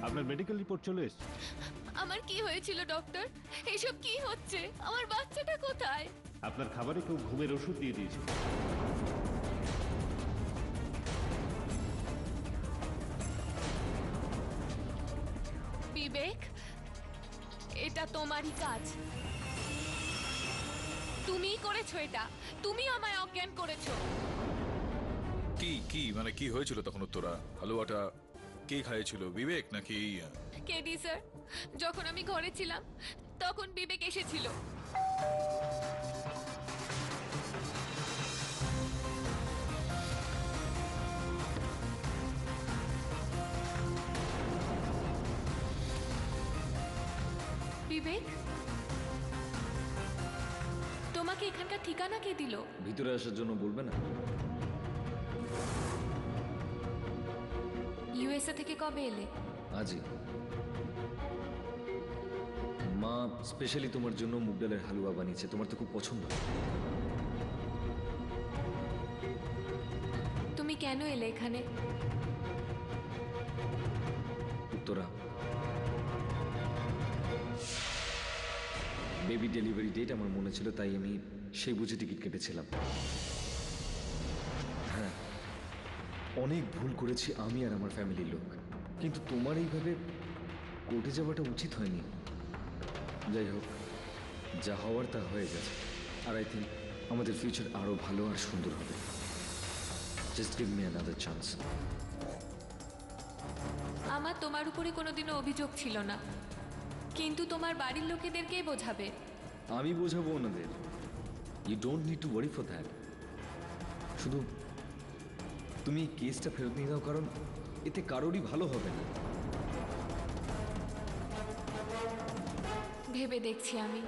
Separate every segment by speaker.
Speaker 1: আপনার medical report চলে এসেছে।
Speaker 2: আমার কি হয়েছিল ডক্টর? এসব কি হচ্ছে? আমার বাচ্চাটা কোথায়?
Speaker 1: আপনার খাবারে কেউ ঘুমের ওষুধ দিয়ে দিয়েছে।
Speaker 2: বিবেক, এটা তোমারই কাজ। তুমিই করেছো এটা। তুমি আমায় অজ্ঞান করেছো।
Speaker 3: কি কি মানে কি হয়েছিল তখন উত্তরা? হালুয়াটা কে খাইয়েছিল, বিবেক নাকি?
Speaker 2: কেডি স্যার, যখন আমি ঘরে ছিলাম তখন বিবেক এসেছিল। বিবেক, তোমাকে এখানকার ঠিকানা কে দিল?
Speaker 4: ভিতরে আসার জন্য বলবে না?
Speaker 2: ইউএসএ থেকে কবে এলে?
Speaker 4: আজই। মা স্পেশালি তোমার জন্য মুগ ডালের হালুয়া বানিয়েছে, তোমার তো খুব পছন্দ।
Speaker 2: তুমি কেন এলে এখানে?
Speaker 4: উত্তরা, বেবি ডেলিভারি ডেট আমার মনে ছিল, তাই আমি সেই বুঝে টিকিট কেটেছিলাম। হ্যাঁ, অনেক ভুল করেছি আমি আর আমার ফ্যামিলির লোক, কিন্তু তোমার এইভাবে কোর্টে যাওয়াটা উচিত হয়নি। যাই হোক, যা হওয়ার তা হয়ে গেছে, আর আই থিঙ্ক আমাদের ফিউচার আরো ভালো আর সুন্দর হবে। Just give me another chance.
Speaker 2: আমার তোমার উপরে কোনোদিনও অভিযোগ ছিল না, কিন্তু তোমার বাড়ির লোকেদেরকেই বোঝাবে।
Speaker 4: আমি বোঝাবো ওনাদের। You don't need to worry for that. শুধু তুমি কেসটা ফেরত নিয়ে দাও, কারণ এতে কারোরই ভালো হবে না।
Speaker 2: ভেবে দেখছি আমি।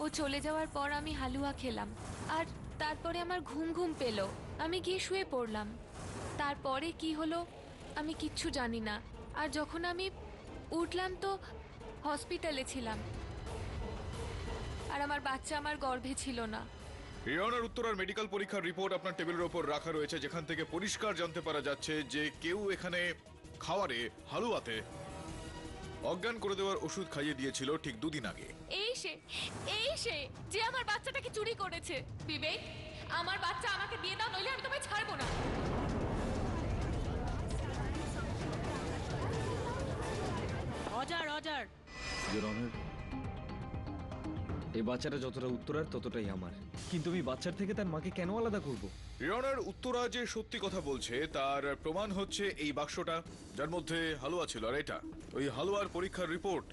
Speaker 2: ও চলে যাওয়ার পর আমি হালুয়া খেলাম, আর তারপরে আমার ঘুম ঘুম পেল। আমি গিয়ে শুয়ে পড়লাম। তারপরে কি হলো আমি কিচ্ছু জানি না। আর যখন আমি উঠলাম তো হসপিটালে ছিলাম, আর আমার বাচ্চা আমার গর্ভে ছিল না।
Speaker 3: ইয়নার উত্তরার মেডিকেল পরীক্ষার রিপোর্ট আপনার টেবিলের ওপর রাখা রয়েছে, যেখান থেকে পরিষ্কার জানতে পারা যাচ্ছে যে কেউ এখানে খাওয়ারে হালুয়াতে অজ্ঞান করে দেওয়ার ওষুধ খাইয়ে দিয়েছিল ঠিক 2 দিন আগে।
Speaker 2: এই সে যে আমার বাচ্চাটাকে চুরি করেছে। বিবেক, আমার বাচ্চা আমাকে দিয়ে দাও, নইলে আমি তোমায় ছাড়বো না।
Speaker 5: Order order.
Speaker 4: ইওর অনার, এই বাচ্চাটা যতটা উত্তরার ততটাই আমার, কিন্তু আমি বাচ্চার থেকে তার মাকে কেন আলাদা করব?
Speaker 3: ইয়নার উত্তরা যে সত্যি কথা বলছে তার প্রমাণ হচ্ছে এই বাক্সটা, যার মধ্যে হালুয়া ছিল, আর এটা ওই হালুয়ার পরীক্ষার রিপোর্ট,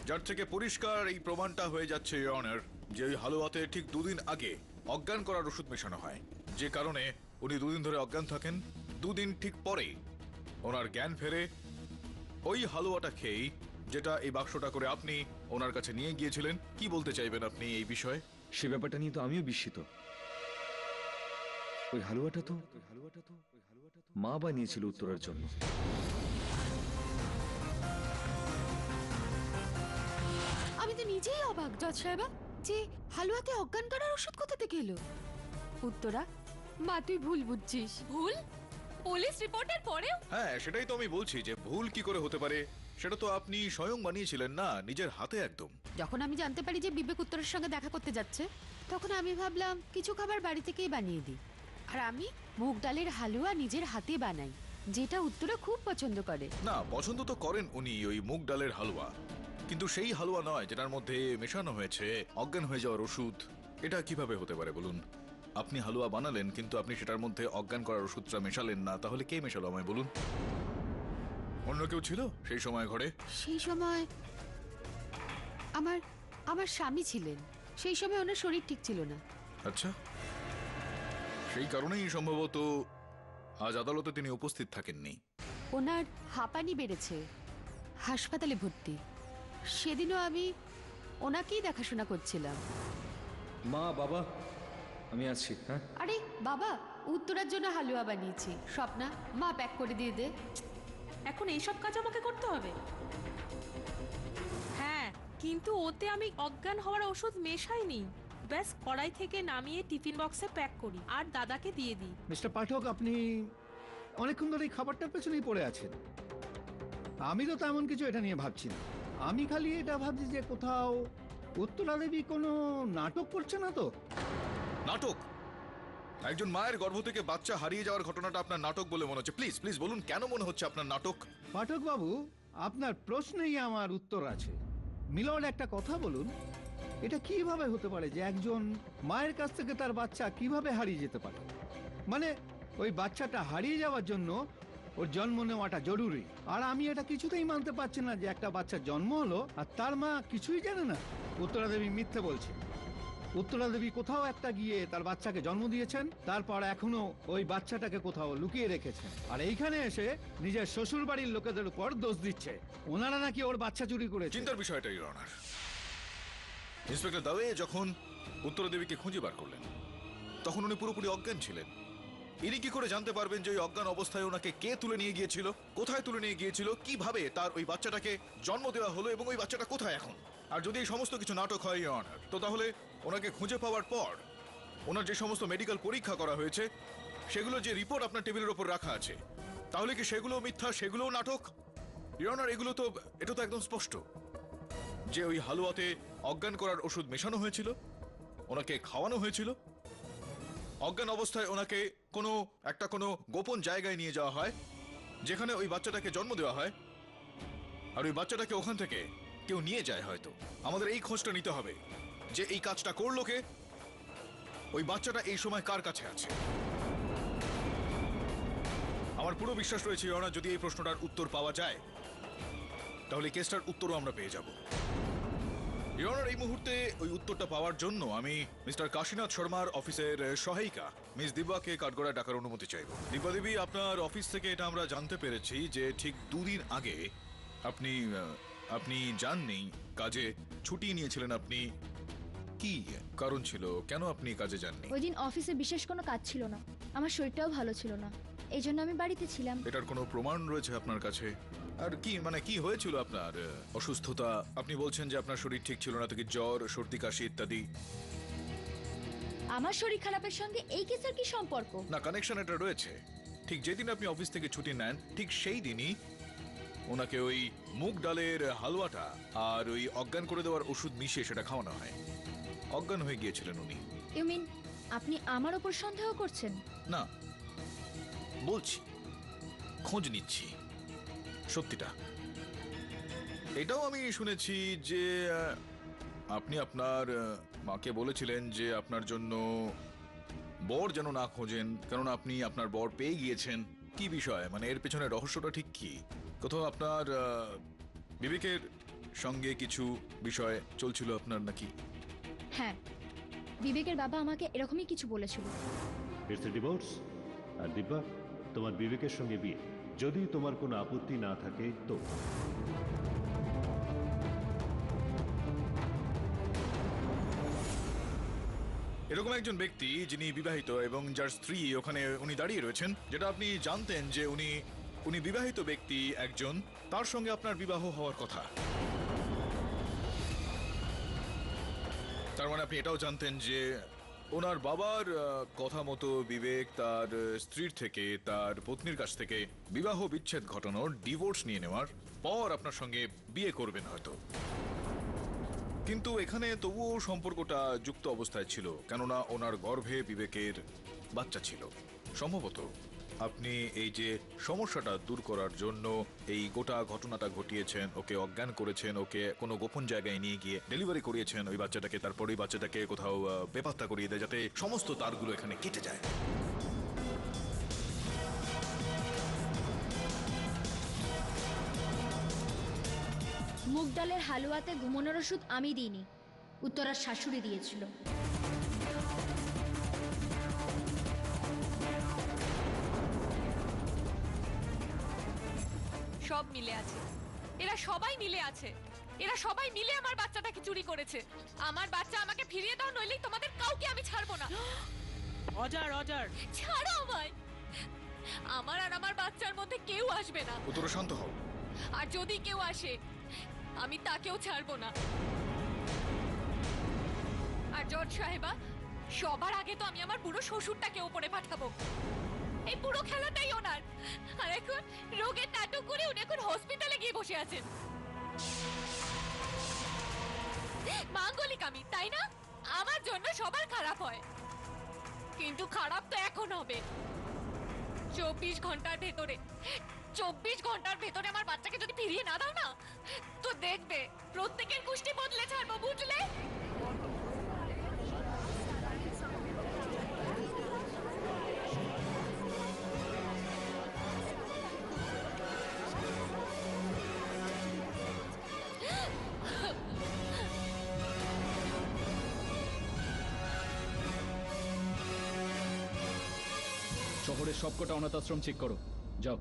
Speaker 3: যার থেকে পরিষ্কার এই প্রমাণটা হয়ে যাচ্ছে ইয়নার যে ওই হালুয়াতে ঠিক 2 দিন আগে অজ্ঞান করার ওষুধ মেশানো হয়, যে কারণে উনি 2 দিন ধরে অজ্ঞান থাকেন। 2 দিন ঠিক পরে ওনার জ্ঞান ফেরে ওই হালুয়াটা খেয়েই, যেটা এই বাক্সটা করে আপনি ওনার কাছে নিয়ে গিয়েছিলেন। কি বলতে চাইবেন আপনি এই বিষয়ে?
Speaker 4: সে ব্যাপারটা নিয়ে তো আমিও বিস্মিত। ওই হালুয়াটা তো মা বানিয়েছিল উত্তরার জন্য।
Speaker 6: আমি তো নিজেই অবাক জজ সাহেবা, যে হালুয়াতে অজ্ঞান করার ওষুধ কোথা থেকে এলো। উত্তরা, মা তুই ভুল বুঝছিস।
Speaker 2: ভুল? পুলিশ রিপোর্টের পরেও?
Speaker 3: হ্যাঁ, সেটাই তো আমি বলছি যে ভুল কি করে হতে পারে। সেটা তো আপনি স্বয়ং বানিয়েছিলেন না, নিজের হাতে একদম।
Speaker 6: যখন আমি জানতে পারি যে বিবেক উত্তরের সঙ্গে দেখা করতে যাচ্ছে, তখন আমি ভাবলাম কিছু খাবার বাড়ি থেকেই বানিয়ে দিই। আর আমি মুগ ডালের হালুয়া নিজের হাতে বানাই, যেটা উত্তরা খুব পছন্দ করে।
Speaker 3: না, পছন্দ তো করেন উনি ওই মুগ ডালের হালুয়া, কিন্তু সেই হালুয়া নয় যেটার মধ্যে মেশানো হয়েছে অজ্ঞান হয়ে যাওয়ার ওষুধ। এটা কিভাবে হতে পারে বলুন? আপনি হালুয়া বানালেন, কিন্তু আপনি সেটার মধ্যে অজ্ঞান করার ওষুধটা মেশালেন না, তাহলে কে মেশালো আমায় বলুন? অন্য কেউ ছিল সেই সময় ঘরে?
Speaker 6: সেই সময় আমার আমার স্বামী ছিলেন। সেই সময় ওনার শরীর ঠিক ছিল না।
Speaker 3: আচ্ছা, সেই কারণেই সম্ভবত আজ আদালতে তিনি উপস্থিত থাকেননি।
Speaker 6: ওনার হাঁপানি বেড়েছে, হাসপাতালে ভর্তি। সেদিনও আমি ওনাকেই দেখাশোনা করছিলাম।
Speaker 4: মা, বাবা, আমি আছি। হ্যাঁ,
Speaker 6: আরে বাবা, উত্তরার জন্য হালুয়া বানিয়েছি। স্বপ্না, মা প্যাক করে দিয়ে দে।
Speaker 5: এখন এইসব কাজ আমাকে করতে হবে? হ্যাঁ, কিন্তু ওতে আমি অজ্ঞান হওয়ার ওষুধ মেশাইনি। ব্যাস কড়াই থেকে নামিয়ে টিফিন বক্সে প্যাক করি আর দাদাকে দিয়ে দিই।
Speaker 7: মিস্টার পাঠক, আপনি অনেকক্ষণ ধরে এই খাবারটার পেছনেই পড়ে আছেন। আমি তো তেমন কিছু এটা নিয়ে ভাবছি না। আমি খালি এটা ভাবছি যে কোথাও উত্তরা দেবী কোনো নাটক করছে না তো।
Speaker 3: নাটক? একজন মায়ের গর্ভ থেকে বাচ্চা হারিয়ে যাওয়ার ঘটনাটা আপনার নাটক বলে মনে হচ্ছে? প্লিজ প্লিজ বলুন, কেন মনে হচ্ছে আপনার নাটক?
Speaker 7: পাঠক বাবু, আপনার প্রশ্নেই আমার উত্তর আছে। মিলন, একটা কথা বলুন, এটা কিভাবে হতে পারে যে একজন মায়ের কাছ থেকে তার বাচ্চা কিভাবে হারিয়ে যেতে পারে? মানে ওই বাচ্চাটা হারিয়ে যাওয়ার জন্য ওর জন্ম নেওয়াটা জরুরি। আর আমি এটা কিছুতেই মানতে পারছি না যে একটা বাচ্চার জন্ম হলো আর তার মা কিছুই জানে না। উত্তরা দেবী মিথ্যে বলছে। উত্তরা দেবী কোথাও একটা গিয়ে তার বাচ্চাকে জন্ম দিয়েছেন, তারপর এখনো ওই বাচ্চাটাকে কোথাও লুকিয়ে রেখেছেন। আর এইখানে এসে নিজের শ্বশুর বাড়ির লোকেদের উপর দোষ দিচ্ছে, ওনারা নাকি ওর বাচ্চা চুরি করেছে।
Speaker 3: চিন্তার বিষয়টা ইওর অনার, ইন্সপেক্টর দাওয়ে যখন উত্তরা দেবীকে খুঁজে বার করলেন তখন উনি পুরোপুরি অজ্ঞান ছিলেন। ইনি কি করে জানতে পারবেন যে ওই অজ্ঞান অবস্থায় ওনাকে কে তুলে নিয়ে গিয়েছিল, কোথায় তুলে নিয়ে গিয়েছিল, কিভাবে তার ওই বাচ্চাটাকে জন্ম দেওয়া হলো এবং ওই বাচ্চাটা কোথায় এখন? আর যদি এই সমস্ত কিছু নাটক হয় ইওর অনার, তো তাহলে ওনাকে খুঁজে পাওয়ার পর ওনার যে সমস্ত মেডিকেল পরীক্ষা করা হয়েছে সেগুলো যে রিপোর্ট আপনার টেবিলের উপর রাখা আছে, তাহলে কি সেগুলো মিথ্যা, সেগুলোও নাটক? ইওর অনার, এগুলো তো, এটা তো একদম স্পষ্ট যে ওই হালুয়াতে অজ্ঞান করার ওষুধ মেশানো হয়েছিল, ওনাকে খাওয়ানো হয়েছিল। অজ্ঞান অবস্থায় ওনাকে কোনো গোপন জায়গায় নিয়ে যাওয়া হয় যেখানে ওই বাচ্চাটাকে জন্ম দেওয়া হয়, আর ওই বাচ্চাটাকে ওখান থেকে কেউ নিয়ে যায় হয়তো। আমাদের এই খোঁজটা নিতে হবে যে এই কাজটা করলো কে, ওই বাচ্চাটা এই সময় কার কাছে আছে। আমার পুরো বিশ্বাস রয়েছে ইওর অনার, যদি এই প্রশ্নটার উত্তর পাওয়া যায় তাহলে কেসটার উত্তরও আমরা পেয়ে যাব। ইওর অনার, এই মুহূর্তে ওই উত্তরটা পাওয়ার জন্য আমি মিস্টার কাশীনাথ শর্মার অফিসের সহায়িকা মিস দিব্যাকে কাঠগড়ায় ডাকার অনুমতি চাইব। দিব্যা দেবী, আপনার অফিস থেকে এটা আমরা জানতে পেরেছি যে ঠিক 2 দিন আগে আপনি যাননি কাজে, ছুটি নিয়েছিলেন। আপনি কি কারণ ছিল, কেন আপনি কাজে যাননি?
Speaker 8: ওই দিন অফিসে বিশেষ কোনো কাজ ছিল না, আমার শরীরটাও ভালো ছিল না, এই জন্য আমি বাড়িতে ছিলাম।
Speaker 3: এটার কোনো প্রমাণ রয়েছে আপনার কাছে? আর কি হয়েছিল আপনার অসুস্থতা? আপনি বলছেন যে আপনার শরীর ঠিক ছিল না, থেকে জ্বর, সর্দি, কাশি ইত্যাদি।
Speaker 8: আমার শরীর খারাপের সঙ্গে এই কেসের কি সম্পর্ক?
Speaker 3: না, কানেকশন এটা রয়েছে। ঠিক যেদিন আপনি অফিস থেকে ছুটি নেন ঠিক সেই দিনই ওনাকে ওই মুগ ডালের হালুয়াটা আর ওই অজ্ঞান করে দেওয়ার ওষুধ মিশিয়ে সেটা খাওয়ানো হয়। অজ্ঞান হয়ে গিয়েছিলেন উনি।
Speaker 8: ইউ মিন আপনি আমার উপর সন্দেহ করছেন?
Speaker 3: না, বলছি, খোঁজ নিচ্ছি সত্যিটা। এটাও আমি শুনেছি যে আপনি আপনার মাকে বলেছিলেন যে আপনার জন্য বর যেন না খোঁজেন, কেননা আপনি আপনার বর পেয়ে গিয়েছেন। কি বিষয়, মানে এর পেছনে রহস্যটা ঠিক কি? কোথাও আপনার বিবেকের সঙ্গে কিছু বিষয় চলছিল আপনার নাকি?
Speaker 8: হ্যাঁ, বিবেকের বাবা আমাকে এরকমই কিছু বলেছিল।
Speaker 1: It's a divorce. আর দিব্যা, তোমার বিবেকের সঙ্গে বিয়ে, যদি তোমার কোনো আপত্তি না থাকে তো।
Speaker 3: এরকম একজন ব্যক্তি যিনি বিবাহিত এবং যার স্ত্রী ওখানে উনি দাঁড়িয়ে রয়েছেন, যেটা আপনি জানতেন যে উনি বিবাহিত ব্যক্তি একজন, তার সঙ্গে আপনার বিবাহ হওয়ার কথা। তার মানে আপনি এটাও জানতেন যে ওনার বাবার কথা মতো বিবেক তার স্ত্রীর থেকে, তার পত্নীর কাছ থেকে বিবাহ বিচ্ছেদ ঘটানোর, ডিভোর্স নিয়ে নেওয়ার পর আপনার সঙ্গে বিয়ে করবেন হয়তো। কিন্তু এখানে তবুও সম্পর্কটা যুক্ত অবস্থায় ছিল, কেননা ওনার গর্ভে বিবেকের বাচ্চা ছিল। সম্ভবত আপনি এই যে সমস্যাটা দূর করার জন্য এই গোটা ঘটনাটা ঘটিয়েছেন, ওকে অজ্ঞান করেছেন, ওকে কোনো গোপন জায়গায় নিয়ে গিয়ে ডেলিভারি করিয়েছেন ওই বাচ্চাটাকে, তারপরে ওই বাচ্চাটাকে কোথাও বেপাত্তা করিয়ে দেয় যাতে সমস্ত তারগুলো এখানে কেটে যায়।
Speaker 8: মুগ ডালের হালুয়াতে ঘুমানোর ওষুধ আমি দিইনি, উত্তরার শাশুড়ি দিয়েছিল।
Speaker 2: সব মিলে আছে, এরা সবাই মিলে আছে, এরা সবাই মিলে আমার বাচ্চাটাকে চুরি করেছে। আমার বাচ্চা আমাকে ফিরিয়ে দাও, নইলেই তোমাদের কাউকে আমি ছাড়বো না।
Speaker 5: অজার অজার
Speaker 2: ছাড়ো আমায়। আমার আর আমার বাচ্চার মধ্যে কেউ আসবে না।
Speaker 3: উত্তর শান্ত হও।
Speaker 2: আর যদি কেউ আসে আমি তাকেও ছাড়বো না। আর জজ সাহেবা, সবার আগে তো আমি আমার বুড়ো শ্বশুরটাকে ওপরে পাঠাবো। এই পুরো খেলাটাই ওনার। আর এখন রোগের নাটক করে উনি এখন হসপিটালে গিয়ে বসে আছেন। মাঙ্গলিক আমি, তাই না? আমার জন্য সবার খারাপ হয়, কিন্তু খারাপ তো এখন হবে। 24 ঘন্টার ভেতরে 24 ঘন্টার ভেতরে আমার বাচ্চাকে যদি ফিরিয়ে না দাও না, তো দেখবে প্রত্যেকের কুষ্টি বদলে ছাড়বো, বুঝলে?
Speaker 9: শহরের সবকটা অনাথ আশ্রম চেক করো, যাও।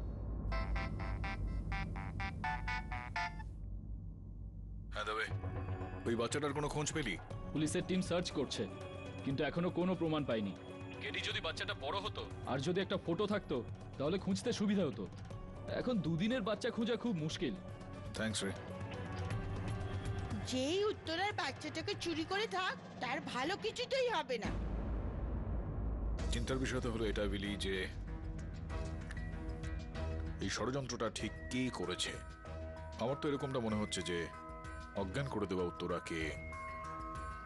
Speaker 3: হ্যাঁ দেবে, ওই বাচ্চাটার কোনো খোঁজ পেলি?
Speaker 9: পুলিশের টিম সার্চ করছে, কিন্তু এখনো কোনো প্রমাণ পাইনি। কেডি যদি বাচ্চাটা বড় হতো আর যদি একটা ফটো থাকতো তাহলে খুঁজতে সুবিধা হতো। এখন দুদিনের বাচ্চা খোঁজা খুব মুশকিল।
Speaker 3: থ্যাঙ্কস রে।
Speaker 10: যেই উত্তরার বাচ্চাটাকে চুরি করে থাক, তার ভালো কিছুতেই হবে না।
Speaker 3: চিন্তার বিষয় তো হলো এটা বিলি, যে এই ষড়যন্ত্রটা ঠিক কে করেছে। আমার তো এরকমটা মনে হচ্ছে যে অজ্ঞান করে দেওয়া উত্তরাকে,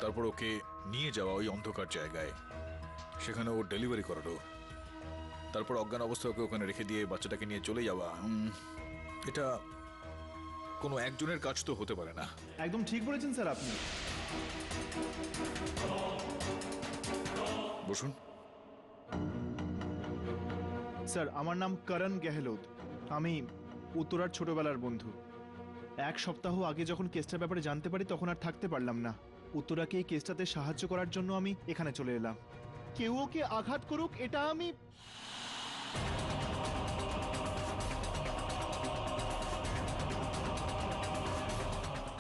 Speaker 3: তারপর ওকে নিয়ে যাওয়া ওই অন্ধকার জায়গায়, সেখানে ও ডেলিভারি করালো, তারপর অজ্ঞান অবস্থায় ওকে ওখানে রেখে দিয়ে বাচ্চাটাকে নিয়ে চলে যাওয়া। এটা কোনো একজনের কাজ তো হতে পারে না।
Speaker 11: একদম ঠিক বলেছেন স্যার আপনি।
Speaker 3: বসুন।
Speaker 11: স্যার, আমার নাম করণ গেহলোত। আমি উত্তরার ছোটবেলার বন্ধু। 1 সপ্তাহ আগে যখন কেসটার ব্যাপারে জানতে পারি তখন আর থাকতে পারলাম না। উত্তরাকে এই কেসটাতে সাহায্য করার জন্য আমি এখানে চলে এলাম। কেউ ওকে আঘাত করুক এটা আমি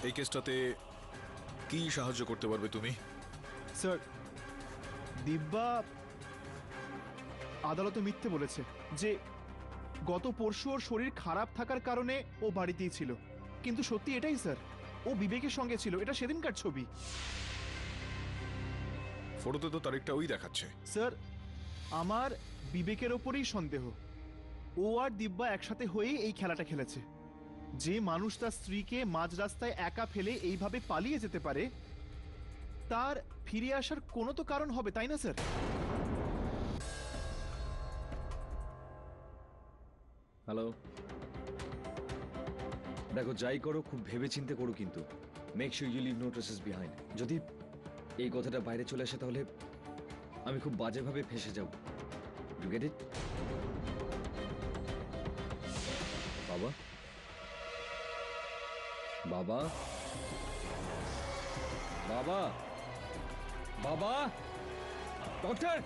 Speaker 3: এই কেসটাতে কি সাহায্য করতে পারবে তুমি?
Speaker 11: স্যার, দিব্যা আদালতে মিথ্যে বলেছে যে গত পরশু ওর শরীর খারাপ থাকার কারণে ও বাড়িতেই ছিল, কিন্তু সত্যি এটাই স্যার, ও বিবেকের সঙ্গে ছিল। এটা সেদিনকার ছবি।
Speaker 3: ফটোতে তো তারিখটা ওই দেখাচ্ছে।
Speaker 11: স্যার, আমার বিবেকের ওপরেই সন্দেহ। ও আর দিব্যা একসাথে হয়েই এই খেলাটা খেলেছে। যে মানুষ তার স্ত্রীকে মাঝ রাস্তায় একা ফেলে এইভাবে পালিয়ে যেতে পারে, তার ফিরে আসার কোনো তো কারণ হবে, তাই না স্যার?
Speaker 4: হ্যালো, দেখো যাই করো খুব ভেবেচিন্তে করো, কিন্তু make sure you leave no traces behind. যদি এই কথাটা বাইরে চলে আসে তাহলে আমি খুব বাজেভাবে ফেঁসে যাব। You get it? বাবা, বাবা, বাবা, বাবা, ডক্টর,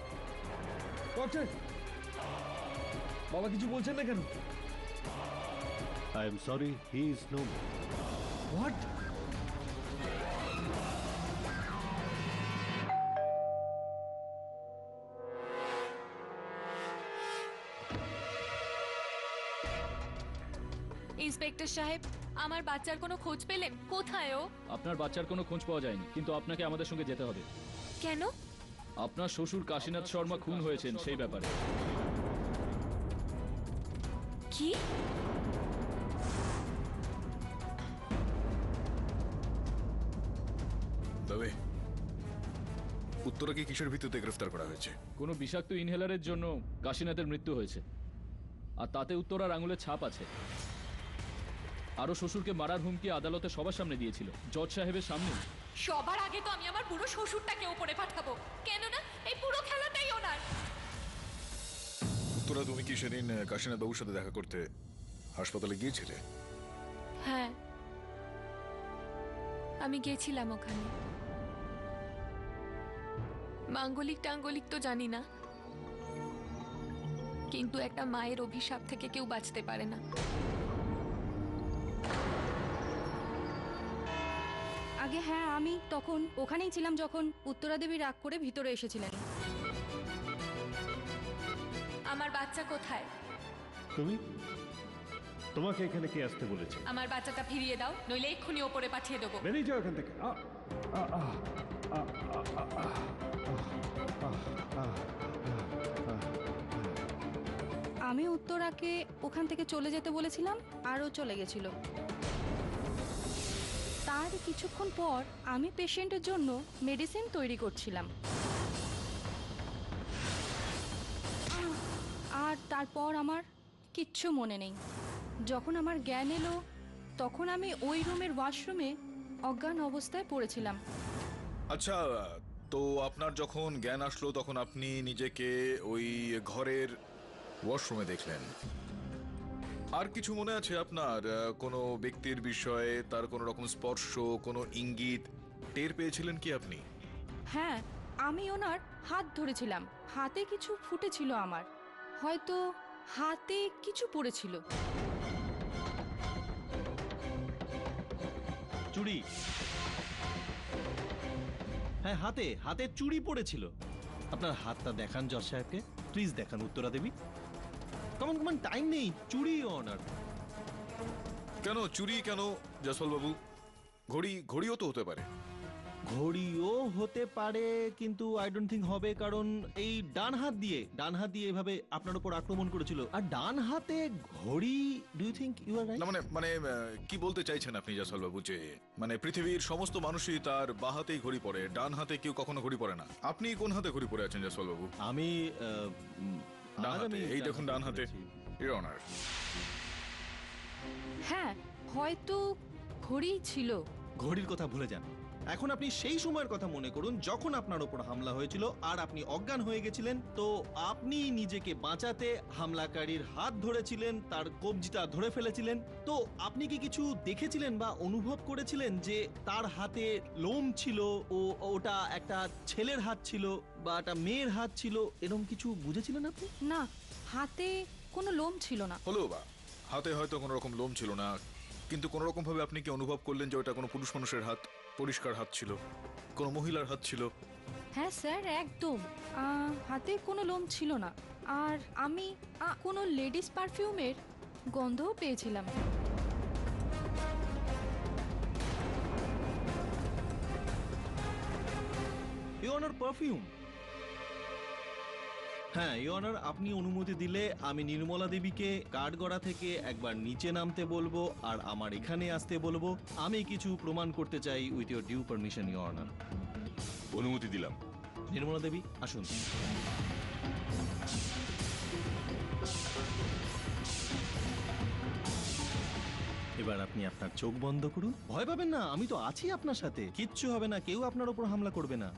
Speaker 4: ডক্টর, বাবা কিছু বলছেন না কেন?
Speaker 1: I am sorry, he is no more.
Speaker 4: What?
Speaker 2: Inspector সাহেব, আমার বাচ্চার কোনো খোঁজ পেলেন? কোথায় ও?
Speaker 9: আপনার বাচ্চার কোনো খোঁজ পাওয়া যায়নি, কিন্তু আপনাকে আমাদের সঙ্গে যেতে হবে।
Speaker 2: কেন?
Speaker 9: আপনার শ্বশুর কাশীনাথ শর্মা খুন হয়েছেন সেই ব্যাপারে।
Speaker 2: কি?
Speaker 3: তবে উত্তরাকে কিসের ভিত্তিতে গ্রেফতার করা হয়েছে?
Speaker 9: কোনো বিষাক্ত ইনহেলারের জন্য কাশীনাথের মৃত্যু হয়েছে, আর তাতে উত্তরার আঙুলের ছাপ আছে। আরও শ্বশুরকে মারার হুমকি আদালতে সবার সামনে দিয়েছিল, জজ সাহেবের সামনে।
Speaker 2: সবার আগে তো আমি আমার বুড়ো শ্বশুরটাকে ওপরে পাঠাবো, কেননা এই পুরো খেলাটাই ওনার।
Speaker 3: উত্তরা, তুমি কি সেদিন কাশীনাথ বাবুর সাথে দেখা করতে হাসপাতালে গিয়েছিলে?
Speaker 2: হ্যাঁ, আমি গেছিলাম ওখানে। মাঙ্গলিক টাঙ্গলিক তো জানি না, কিন্তু একটা মায়ের অভিশাপ থেকে কেউ বাঁচতে পারে না।
Speaker 12: আগে হ্যাঁ, আমি তখন ওখানেই ছিলাম যখন উত্তরা দেবী রাগ করে ভিতরে এসেছিলেন।
Speaker 2: আমার বাচ্চা কোথায়?
Speaker 1: তুমি তোমাকে এখানে কে আসতে বলেছে?
Speaker 2: আমার বাচ্চাটা ফিরিয়ে দাও, নইলে এক্ষুনি ওপরে পাঠিয়ে দেবো।
Speaker 1: বেরিয়ে যাও এখান থেকে।
Speaker 12: আমি উত্তরাকে ওখান থেকে চলে যেতে বলেছিলাম আর ও চলে গেছিল। তার কিছুক্ষণ পর আমি পেশেন্টের জন্য মেডিসিন তৈরি করছিলাম, আর তারপর আমার কিচ্ছু মনে নেই। যখন আমার জ্ঞান এলো তখন আমি ওই রুমের ওয়াশরুমে অজ্ঞান অবস্থায় পড়েছিলাম।
Speaker 3: আচ্ছা, তো আপনার যখন জ্ঞান আসলো তখন আপনি নিজেকে ওই ঘরের ওয়াশরুমে দেখলেন। আর কিছু মনে আছে আপনার? কোনো ব্যক্তির বিষয়ে তার কোনো রকম স্পর্শ, কোনো ইঙ্গিত টের পেয়েছিলেন কি আপনি?
Speaker 12: হ্যাঁ, আমি ওনার হাত ধরেছিলাম, হাতে কিছু ফুটেছিল আমার, হয়তো হাতে কিছু পড়েছিল।
Speaker 13: চুড়ি, হ্যাঁ হাতে হাতে চুড়ি পড়েছিল। আপনার হাতটা দেখান জজ সাহেবকে, প্লিজ দেখান উত্তরা দেবী। কমন কমন, টাইম নেই। চুড়ি অনার।
Speaker 3: কেন চুরি? কেন জসপাল বাবু? ঘড়িও তো হতে পারে।
Speaker 13: ঘড়িও হতে পারে, কিন্তু আই ডোন্ট থিঙ্ক হবে, কারণ এই ডান হাত দিয়ে এভাবে আপনার উপর আক্রমণ করেছিল। আর ডান হাতে ঘড়ি, do you think you are right?
Speaker 3: না মানে কি বলতে চাইছেন আপনি জসপাল বাবু? যে মানে পৃথিবীর সমস্ত মানুষই তার বাঁ হাতেই ঘড়ি পরে, ডান হাতে কেউ কখনো ঘড়ি পরে না। আপনি কোন হাতে ঘড়ি পরে আছেন জসপাল বাবু?
Speaker 13: আমি
Speaker 3: ডান হাতে। এই দেখুন ডান হাতে। Your honour.
Speaker 12: হ্যাঁ, হয়তো ঘড়ি ছিল।
Speaker 13: ঘড়ির কথা ভুলে যান। এখন আপনি সেই সময়ের কথা মনে করুন যখন আপনার উপর হামলা হয়েছিল আর আপনি অজ্ঞান হয়ে গেছিলেন। তো আপনি নিজেকে বাঁচাতে হামলাকারীর হাত ধরেছিলেন, তার কবজিটা ধরে ফেলেছিলেন। তো আপনি কি কিছু দেখেছিলেন বা অনুভব করেছিলেন যে তার হাতে লোম ছিল, ওটা একটা ছেলের হাত ছিল বা একটা মেয়ের হাত ছিল, এরকম কিছু বুঝেছিলেন আপনি?
Speaker 12: না, হাতে কোনো লোম ছিল না।
Speaker 3: হলো বা হাতে হয়তো কোনো রকম লোম ছিল না, কিন্তু কোনো রকম ভাবে আপনি কি অনুভব করলেন যে ওটা কোনো পুরুষ মানুষের হাত, পরিষ্কার হাত ছিল, কোনো মহিলার হাত ছিল?
Speaker 12: হ্যাঁ স্যার, একদম। হাতে কোনো লোম ছিল না, আর আমি কোনো লেডিস পারফিউমের গন্ধও পেয়েছিলাম।
Speaker 13: ইওনার পারফিউম? হ্যাঁ ইওনার, আপনি অনুমতি দিলে আমি নির্মলা দেবীকে কাঠগড়া থেকে একবার নিচে নামতে বলবো আর আমার এখানে আসতে বলবো। আমি কিছু প্রমাণ করতে চাই উইথ ইওর ডিউ পারমিশন ইওনার।
Speaker 14: অনুমতি দিলাম।
Speaker 13: নির্মলা দেবী আসুন। এবার আপনি আপনার চোখ বন্ধ করুন। ভয় পাবেন না, আমি তো আছি আপনার সাথে, কিচ্ছু হবে না, কেউ আপনার উপর হামলা করবে না।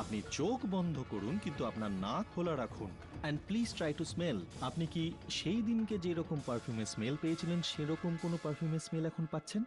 Speaker 13: আপনি চোখ বন্ধ করুন, কিন্তু আপনার নাক খোলা রাখুন। And please try to smell. আপনি কি সেই দিনকে যেরকম পারফিউমের স্মেল পেয়েছিলেন সেরকম কোনো পারফিউমের স্মেল এখন পাচ্ছেন?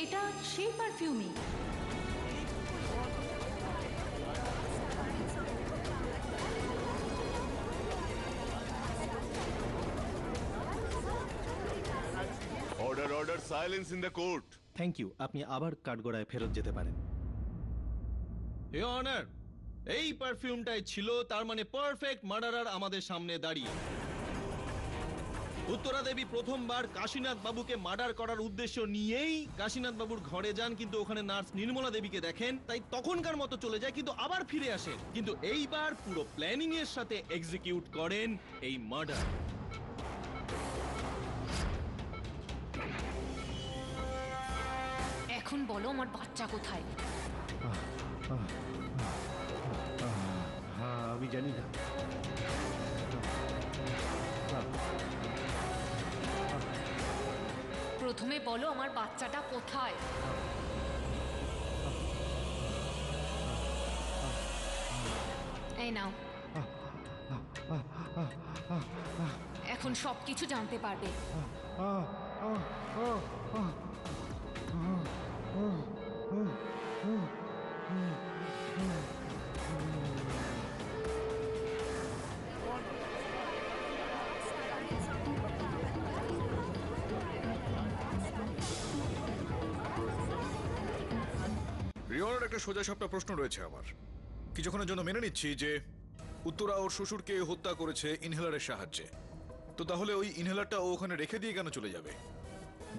Speaker 12: এটা সেই পারফিউমই।
Speaker 14: Order silence in the court.
Speaker 13: Thank you. আপনি আবার কাঠগড়ায় ফেরত যেতে পারেন। ইওর অনার, এই পারফিউমটাই ছিল, তার মানে পারফেক্ট মার্ডারার আমাদের সামনে দাঁড়িয়ে। উত্তরা দেবী প্রথমবার কাশীনাথ বাবুকে মার্ডার করার উদ্দেশ্য নিয়েই কাশীনাথ বাবুর ঘরে যান, কিন্তু ওখানে নার্স নির্মলা দেবীকে দেখেন, তাই তখনকার মতো চলে যায়, কিন্তু আবার ফিরে আসে। কিন্তু এইবার পুরো প্ল্যানিং এর সাথে এক্সিকিউট করেন এই মার্ডার।
Speaker 2: এখন বলো আমার বাচ্চা কোথায়?
Speaker 1: হ্যাঁ আমি জানি না।
Speaker 2: প্রথমে বলো আমার বাচ্চাটা কোথায়? এই নাও, এখন সবকিছু জানতে পারবে।
Speaker 3: একটা সোজাসাপটা প্রশ্ন রয়েছে আমার। কিছুক্ষণের জন্য মেনে নিচ্ছি যে উত্তরা ওর শ্বশুরকে হত্যা করেছে ইনহেলারের সাহায্যে, তো তাহলে ওই ইনহেলারটা ও ওখানে রেখে দিয়ে কেন চলে যাবে,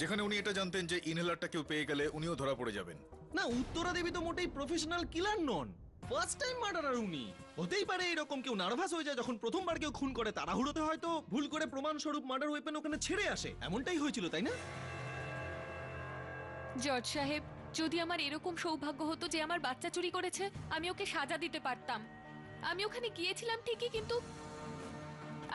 Speaker 3: যেখানে উনি এটা জানতেন যে ইনহেলারটা কেউ পেয়ে গেলে উনিও ধরা পড়ে যাবেন?
Speaker 13: না, উত্তরা দেবী তো মোটেই প্রফেশনাল কিলার নন, ফার্স্ট টাইম মার্ডারার উনি। হতেই পারে এরকম কেউ নার্ভাস হয়ে যায় যখন প্রথমবার কেউ খুন করে, তাড়াহুড়োতে হয়তো ভুল করে প্রমাণস্বরূপ মার্ডার ওয়েপেন ওখানে ছেড়ে আসে, এমনটাই হয়েছিল তাই না?
Speaker 2: জজ সাহেব, যদি আমার এরকম সৌভাগ্য হতো যে আমার বাচ্চা চুরি করেছে, আমি ওকে সাজা দিতে পারতাম। আমি ওখানে গিয়েছিলাম ঠিকই, কিন্তু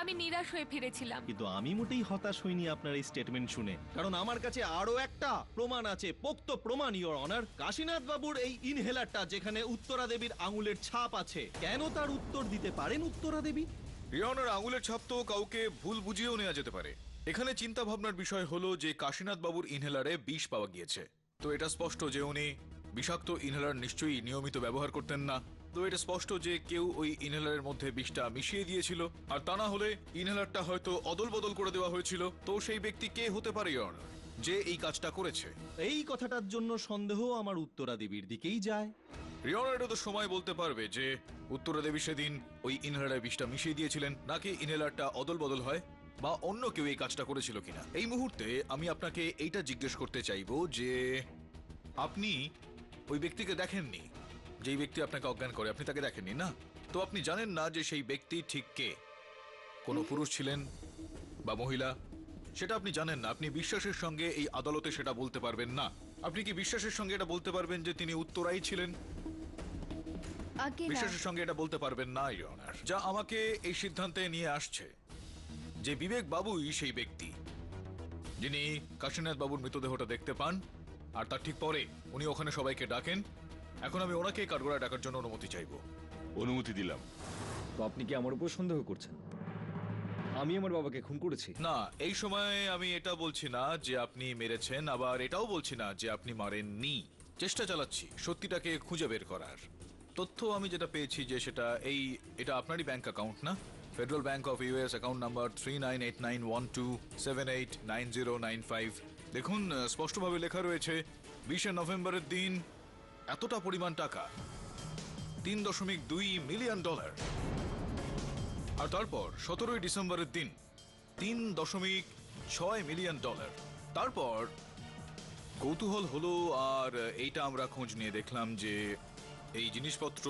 Speaker 2: আমি নিরাশ হয়ে ফিরেছিলাম।
Speaker 13: কিন্তু আমি মোটেই হতাশ হইনি আপনার এই স্টেটমেন্ট শুনে, কারণ আমার কাছে আরো একটা প্রমাণ আছে, পোক্ত প্রমাণ ইওর অনার। কাশীনাথ বাবুর এই ইনহেলারটা যেখানে উত্তরা দেবীর আঙুলের ছাপ আছে, কেন তার উত্তর দিতে পারেন উত্তরা দেবী?
Speaker 3: রিয়নের আঙুলের ছাপ তো কাউকে ভুল বুঝিয়েও নেওয়া যেতে পারে। এখানে চিন্তা ভাবনার বিষয় হলো যে কাশীনাথ বাবুর ইনহেলারে বিষ পাওয়া গিয়েছে, তো এটা স্পষ্ট যে উনি বিষাক্ত ইনহেলার নিশ্চয়ই নিয়মিত ব্যবহার করতেন না। তো এটা স্পষ্ট যে কেউ ওই ইনহেলারের মধ্যে বিষটা মিশিয়ে দিয়েছিল, আর তা না হলে ইনহেলারটা হয়তো অদল বদল করে দেওয়া হয়েছিল। তো সেই ব্যক্তি কে হতে পারে ইওর অনার, যে এই কাজটা করেছে?
Speaker 13: এই কথাটার জন্য সন্দেহ আমার উত্তরা দেবীর দিকেই যায়।
Speaker 3: রিয়নার তো সময় বলতে পারবে যে উত্তরা দেবী সেদিন ওই ইনহেলারে বিষটা মিশিয়ে দিয়েছিলেন, নাকি ইনহেলারটা অদল বদল হয়, বা অন্য কেউ এই কাজটা করেছিল কিনা। এই মুহূর্তে আমি আপনাকে এইটা জিজ্ঞেস করতে চাইবো যে আপনি ওই ব্যক্তিকে দেখেননি, যেই ব্যক্তি আপনাকে অজ্ঞান করে, আপনি তাকে দেখেননি না? তো আপনি জানেন না যে সেই ব্যক্তি ঠিক কে, কোনো পুরুষ ছিলেন বা মহিলা, সেটা আপনি জানেন না। আপনি বিশ্বাসের সঙ্গে এই আদালতে সেটা বলতে পারবেন না। আপনি কি বিশ্বাসের সঙ্গে এটা বলতে পারবেন যে তিনি উত্তরাই ছিলেন? বিশ্বাসের সঙ্গে এটা বলতে পারবেন না ইওর অনার। যা আমাকে এই সিদ্ধান্তে নিয়ে আসছে যে বিবেক বাবুই সেই ব্যক্তি যিনি কাশীনাথ বাবুর মৃতদেহটা দেখতে পান, আর তার ঠিক পরে উনি ওখানে সবাইকে ডাকেন। এখন আমি ওনাকে কাঠগড়ায় ডাকার জন্য অনুমতি চাইবো।
Speaker 14: অনুমতি দিলাম।
Speaker 4: তো আপনি কি আমার উপর সন্দেহ করছেন আমি আমার বাবাকে খুন করেছি?
Speaker 3: না, এই সময় আমি এটা বলছি না যে আপনি মেরেছেন, আবার এটাও বলছি না যে আপনি মারেননি। চেষ্টা চালাচ্ছি সত্যিটাকে খুঁজে বের করার। তথ্য আমি যেটা পেয়েছি যে সেটা এটা আপনারই ব্যাংক অ্যাকাউন্ট না? Federal bank of US account number 398912789095। দেখুন, স্পষ্টভাবে লেখা রয়েছে 20শে নভেম্বরের দিন এতটা পরিমাণ টাকা, $3.2 মিলিয়ন। আর তারপর 17ই ডিসেম্বরের দিন $3.6 মিলিয়ন। তারপর কৌতূহল হলো, আর এইটা আমরা খোঁজ নিয়ে দেখলাম যে এই জিনিসপত্র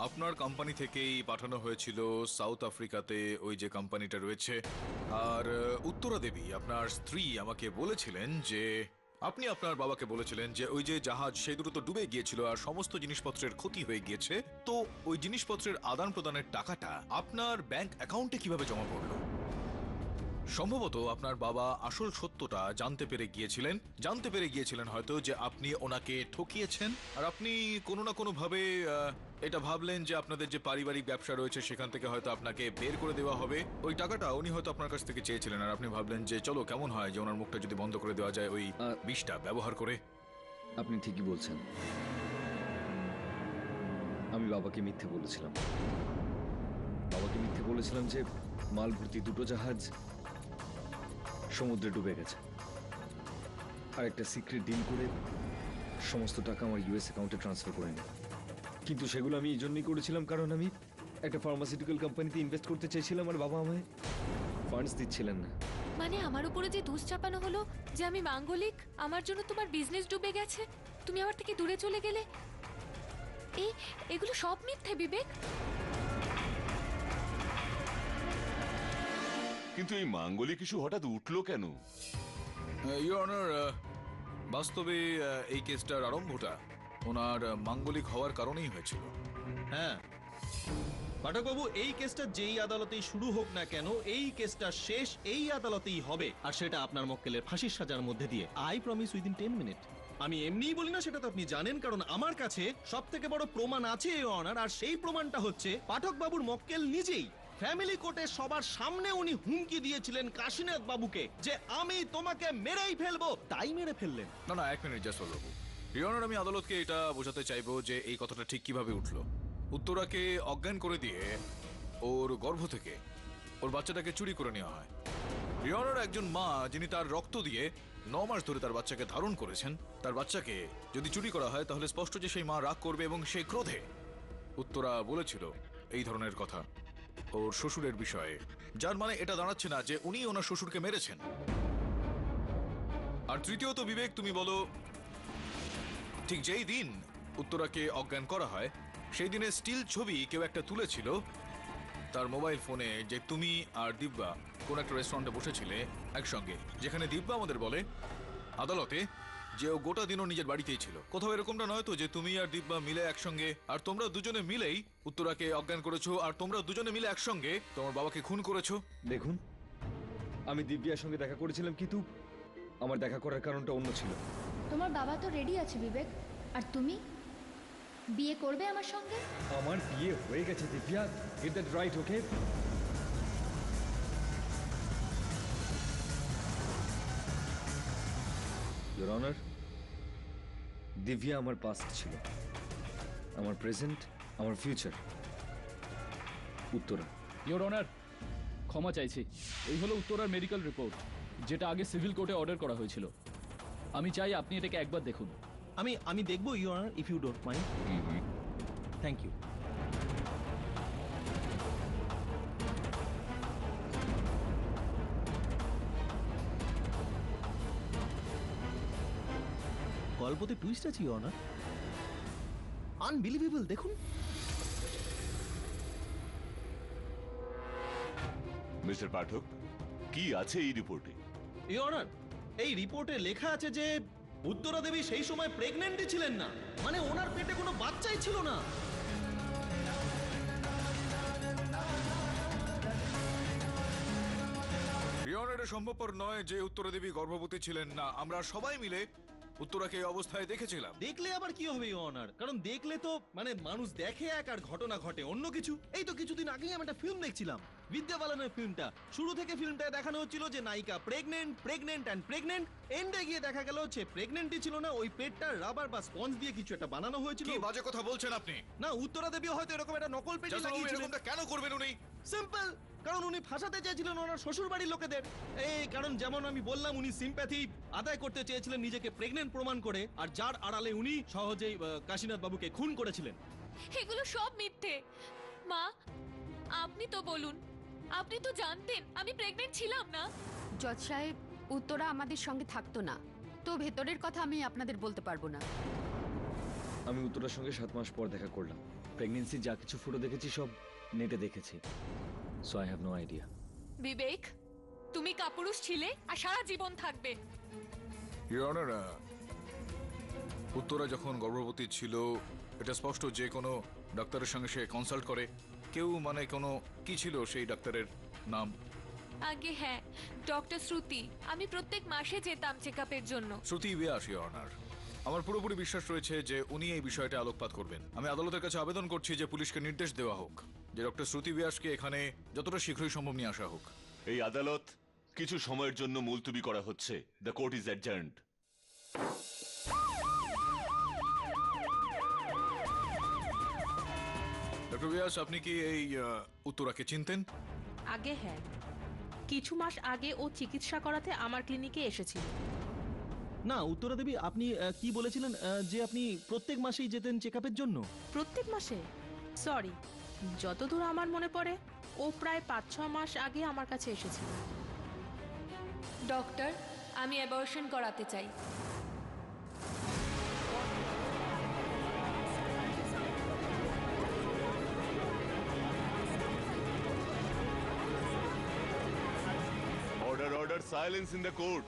Speaker 3: আপনার কোম্পানি থেকেই পাঠানো হয়েছিল সাউথ আফ্রিকাতে, ওই যে কোম্পানিটা রয়েছে। আর উত্তরা দেবী আপনার স্ত্রী আমাকে বলেছিলেন যে আপনি আপনার বাবাকে বলেছিলেন যে ওই যে জাহাজ সেই দুটো তো ডুবে গিয়েছিল আর সমস্ত জিনিসপত্রের ক্ষতি হয়ে গিয়েছে, তো ওই জিনিসপত্রের আদান প্রদানের টাকাটা আপনার ব্যাংক অ্যাকাউন্টে কিভাবে জমা পড়লো? সম্ভবত আপনার বাবা আসল সত্যটা জানতে পেরে গিয়েছিলেন হয়তো যে আপনি ওনাকে ঠকিয়েছেন, আর আপনি কোনো না কোনো ভাবে এটা ভাবলেন যে আপনাদের যে পারিবারিক ব্যবসা রয়েছে সেখান থেকে হয়তো আপনাকে বের করে দেওয়া হবে। ওই টাকাটা উনি হয়তো আপনার কাছ থেকে চেয়েছিলেন, আর আপনি ভাবলেন যে চলো কেমন হয় যে ওনার মুখটা যদি বন্ধ করে দেওয়া যায় ওই বিষটা ব্যবহার করে।
Speaker 4: আপনি ঠিকই বলছেন, আমি বাবাকে মিথ্যে বলেছিলাম যে মাল ভর্তি দুটো জাহাজ সমুদ্রে ডুবে গেছে, আর একটা সিক্রেট ডিল করে সমস্ত টাকা আমার ইউএস অ্যাকাউন্টে ট্রান্সফার করে নিই। কিন্তু সেগুলো আমি এই জন্যই করেছিলাম কারণ আমি একটা ফার্মাসিউটিক্যাল কোম্পানিতে ইনভেস্ট করতে চাইছিলাম, আর বাবা আমায় ফান্ডস দিচ্ছিলেন না।
Speaker 2: মানে আমার উপরে যে দোষ চাপানো হলো যে আমি মাঙ্গলিক, আমার জন্য তোমার বিজনেস ডুবে গেছে, তুমি আমার থেকে দূরে চলে গেলে, এগুলো সব মিথ্যে বিবেক।
Speaker 14: কিন্তু এই মাঙ্গলিক ইস্যু হঠাৎ উঠলো কেন?
Speaker 3: ইওর অনার, বাস্তবে এই কেসটার আরম্ভটা ওনার মাঙ্গলিক হওয়ার কারণেই হয়েছিল।
Speaker 13: হ্যাঁ পাঠকবাবু, এই কেসটা যেই আদালতেই শুরু হোক না কেন, এই কেসটা শেষ এই আদালতেই হবে, আর সেটা আপনার মক্কেলের ফাঁসির সাজার মধ্যে দিয়ে। I promise within 10 minute. আমি এমনিই বলি না, সেটা তো আপনি জানেন, কারণ আমার কাছে সব থেকে বড় প্রমাণ আছে ইওর অনার, আর সেই প্রমাণটা হচ্ছে পাঠকবাবুর মক্কেল নিজেই। ফ্যামিলি কোর্টে সবার সামনে উনি হুমকি দিয়েছিলেন কাশীনাথ বাবুকে যে আমি তোমাকে মেরেই ফেলবো, তাই মেরে ফেললেন।
Speaker 3: না, 1 minute just Babu. Your honour, আমি আদালতকে এটা বোঝাতে চাইবো যে এই কথাটা ঠিক কিভাবে উঠলো। উত্তরাকে অজ্ঞান করে দিয়ে ওর গর্ভ থেকে ওর বাচ্চাটাকে চুরি করে নেওয়া হয়, রিওনার একজন মা যিনি তার রক্ত দিয়ে 9 মাস ধরে তার বাচ্চাকে ধারণ করেছেন, তার বাচ্চাকে যদি চুরি করা হয় তাহলে স্পষ্ট যে সেই মা রাগ করবে এবং সেই ক্রোধে উত্তরা বলেছিল এই ধরনের কথা ওর শ্বশুরের বিষয়ে, যার মানে এটা দাঁড়াচ্ছে না যে উনি ওনার শ্বশুরকে মেরেছেন। আর তৃতীয়ত বিবেক, তুমি বলো ঠিক যেই দিন উত্তরাকে অজ্ঞান করা হয় সেই দিনে স্টিল ছবি কেউ একটা তুলেছিল তার মোবাইল ফোনে, যে তুমি আর দিব্যা কোন একটা রেস্টুরেন্টে বসেছিলে একসঙ্গে, যেখানে দিব্যা আমাদের বলে আদালতে যে ও গোটা দিনও নিজের বাড়িতেই ছিল। কোথাও এরকমটা নয় তো যে তুমি আর দিব্যা মিলে একসঙ্গে আর তোমরা দুজনে মিলেই উত্তরাকে অজ্ঞান করেছো আর তোমরা দুজনে মিলে একসঙ্গে তোমার বাবাকে খুন করেছো?
Speaker 4: দেখুন, আমি দিব্যার সঙ্গে দেখা করেছিলাম, কিন্তু আমার দেখা করার কারণটা অন্য ছিল।
Speaker 8: তোমার বাবা তো রেডি আছে বিবেক, আর তুমি বিয়ে করবে আমার সঙ্গে?
Speaker 4: আমার বিয়ে হয়ে গেছে Divya, get that right, okay? Your honour, Divya আমার পাস্ট ছিল, আমার প্রেজেন্ট, আমার ফিউচার উত্তরা।
Speaker 9: ইওর অনার, ক্ষমা চাইছি। এই হলো উত্তরার মেডিকেল রিপোর্ট, যেটা আগে সিভিল কোর্টে অর্ডার করা হয়েছিল। আমি চাই আপনি এটাকে একবার দেখুন।
Speaker 13: আমি দেখবো your honour, if you don't mind. Thank you. গল্পতে টুইস্ট আছে ইওর অনার, আনবিলিভেবল। দেখুন,
Speaker 14: মিস্টার পাঠক, কি আছে এই রিপোর্টে?
Speaker 13: ইওর অনার, এই রিপোর্টে লেখা আছে যে উত্তরা দেবী সেই সময় প্রেগন্যান্টই ছিলেন না, মানে ওনার পেটে কোনো বাচ্চাই ছিল না।
Speaker 3: রিওনার, এটা সম্ভবপর নয় যে উত্তরা দেবী গর্ভবতী ছিলেন না। আমরা সবাই মিলে উত্তরাকে এই অবস্থায় দেখেছিলাম।
Speaker 13: দেখলে আবার কি হবে ইওর অনার? কারণ দেখলে তো মানে মানুষ দেখে এক আর ঘটনা ঘটে অন্য কিছু। এই তো কিছুদিন আগেই আমি একটা ফিল্ম দেখছিলাম, বিদ্যা বালানের ফিল্মটা। শুরু থেকে ফিল্মটায় দেখানো হচ্ছিল যে নায়িকা প্রেগনেন্ট অ্যান্ড প্রেগনেন্ট, এন্ডে গিয়ে দেখা গেল হচ্ছে প্রেগনেন্টই ছিল না, ওই পেটটা রাবার বা স্পঞ্জ দিয়ে কিছু একটা বানানো হয়েছিল।
Speaker 3: কি বাজে কথা বলছেন আপনি?
Speaker 13: না, উত্তরা দেবীও হয়তো এরকম একটা নকল পেটে লাগিয়েছিলেন।
Speaker 3: এরকমটা কেন করবেন উনি?
Speaker 13: সিম্পল, কারণ উনি ফাঁসাতে চেয়েছিলেন ওনার শ্বশুর বাড়ির লোকেদের। এই কারণ যেমন আমি বললাম, উনি সিম্প্যাথি আদায় করতে চেয়েছিলেন নিজেকে প্রেগনেন্ট প্রমাণ করে, আর যার আড়ালে উনি সহজেই কাশীনাথ বাবুকে খুন করেছিলেন।
Speaker 2: এগুলো সব মিথ্যে। মা, আপনি তো বলুন, আপনি তো জানতেন আমি প্রেগনেন্ট ছিলাম না।
Speaker 6: জজ সাহেব, উত্তরা আমাদের সঙ্গে থাকতো না, তো ভেতরের কথা আমি আপনাদের বলতে পারবো না।
Speaker 4: আমি উত্তরার সঙ্গে 7 মাস পর দেখা করলাম। প্রেগনেন্সি যা কিছু ফটো দেখেছি সব নেটে দেখেছি, so I have no idea.
Speaker 2: Vivek, তুমি কাপুরুষ ছিলে আর সারা জীবন থাকবে।
Speaker 3: ইওর অনার, উত্তরা যখন গর্ভবতী ছিল এটা স্পষ্ট যে কোনো ডাক্তারের সঙ্গে সে কনসাল্ট করে। কেউ মানে কোনো কি ছিল সেই ডাক্তারের নাম?
Speaker 2: আগে হ্যাঁ, ডক্টর শ্রুতি। আমি প্রত্যেক মাসে যেতাম চেকআপের জন্য।
Speaker 3: শ্রুতি ব্যাস ইওর অনার। আমার পুরোপুরি বিশ্বাস রয়েছে যে উনি এই বিষয়টা আলোকপাত করবেন। আমি আদালতের কাছে আবেদন করছি যে পুলিশকে নির্দেশ দেওয়া হোক যে ডক্টর শ্রুতি ব্যাসকে এখানে যতটা শীঘ্রই সম্ভব নিয়ে আসা হোক।
Speaker 14: এই আদালত কিছু সময়ের জন্য মুলতবি করা হচ্ছে। The court is adjourned.
Speaker 3: Doctor Vyas, আপনি কি এই উত্তরাকে চিনতেন?
Speaker 5: আগে হ্যাঁ, কিছু মাস আগে ও চিকিৎসা করাতে আমার ক্লিনিকে এসেছিল।
Speaker 13: না উত্তরা দেবী, আপনি কি বলেছিলেন যে আপনি প্রত্যেক মাসেই যেতেন চেকআপের জন্য?
Speaker 5: প্রত্যেক মাসে? সরি, যতদূর আমার মনে পড়ে ও প্রায় 5-6 মাস আগে আমার কাছে এসেছিল।
Speaker 2: ডক্টর, আমি অ্যাবর্শন করাতে চাই।
Speaker 14: Order order, silence in the court.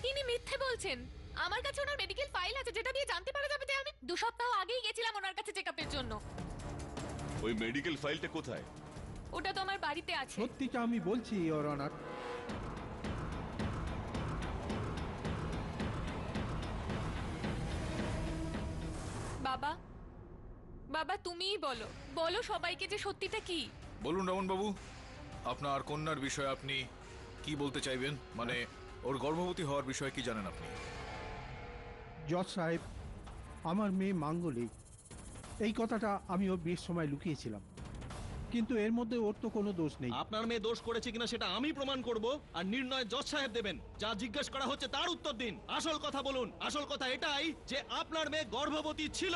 Speaker 2: ইনি মিথ্যে বলছেন। আমার কাছে ওনার মেডিকেল ফাইল আছে যেটা দিয়ে জানতে পারা যাবে যে আমি 2 সপ্তাহ আগেই গেছিলাম ওনার কাছে চেকআপের জন্য।
Speaker 14: ওই মেডিকেল ফাইলটা কোথায়?
Speaker 2: ওটা তো আমার বাড়িতে আছে।
Speaker 7: সত্যিটা আমি বলছি ইওর অনার।
Speaker 2: বাবা, বাবা তুমিই বলো, বলো সবাইকে যে সত্যিটা কি।
Speaker 3: বলুন রমন বাবু, আপনার কন্যার বিষয়ে আপনি কি বলতে চাইবেন? মানে ওর গর্ভবতী হওয়ার বিষয়ে কি জানেন আপনি?
Speaker 7: জজ সাহেব, আমার মেয়ে মাঙ্গলিক, এই কথাটা আমি ওর বিয়ের সময় লুকিয়েছিলাম,
Speaker 15: কিন্তু এর মধ্যে ওর তো কোনো দোষ নেই।
Speaker 13: আপনার মেয়ে দোষ করেছে কিনা সেটা আমি প্রমাণ করব, আর নির্ণয় জজ সাহেব দেবেন। যা জিজ্ঞেস করা হচ্ছে তার উত্তর দিন, আসল কথা বলুন। আসল কথা এটাই যে আপনার মেয়ে গর্ভবতী ছিল।